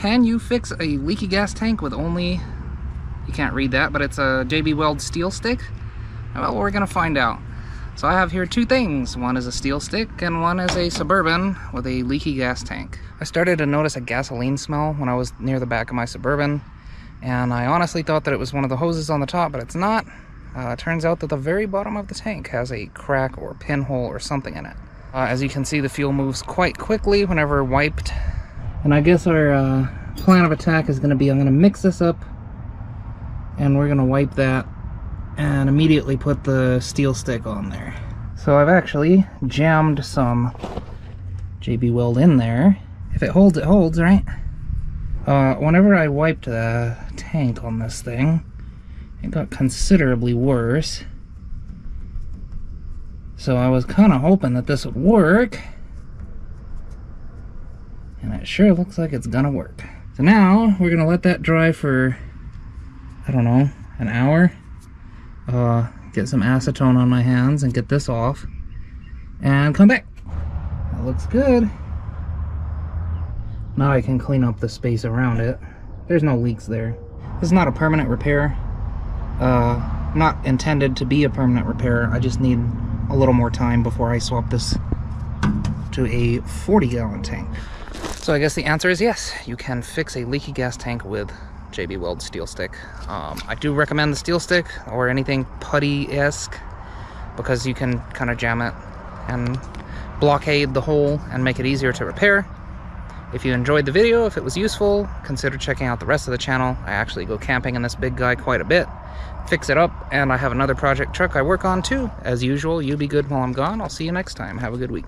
can you fix a leaky gas tank with only, you can't read that, but it's a JB Weld steel stick? Well, we're gonna find out. So I have here two things. One is a steel stick and one is a Suburban with a leaky gas tank. I started to notice a gasoline smell when I was near the back of my Suburban, and I honestly thought that it was one of the hoses on the top, but it's not. It turns out that the very bottom of the tank has a crack or pinhole or something in it. As you can see, the fuel moves quite quickly whenever wiped. And I guess our plan of attack is going to be, I'm going to mix this up and we're going to wipe that and immediately put the steel stick on there. So I've actually jammed some JB Weld in there. If it holds, it holds, right? Whenever I wiped the tank on this thing, it got considerably worse. So I was kind of hoping that this would work. And it sure looks like it's gonna work. So now we're gonna let that dry for, I don't know, an hour. Get some acetone on my hands and get this off. And come back. That looks good. Now I can clean up the space around it. There's no leaks there. This is not a permanent repair. Not intended to be a permanent repair. I just need a little more time before I swap this to a 40-gallon tank. So I guess the answer is yes, you can fix a leaky gas tank with JB Weld steel stick. I do recommend the steel stick or anything putty-esque because you can kind of jam it and blockade the hole and make it easier to repair. If you enjoyed the video, if it was useful, consider checking out the rest of the channel. I actually go camping in this big guy quite a bit, fix it up, and I have another project truck I work on too. As usual, you be good while I'm gone. I'll see you next time. Have a good week.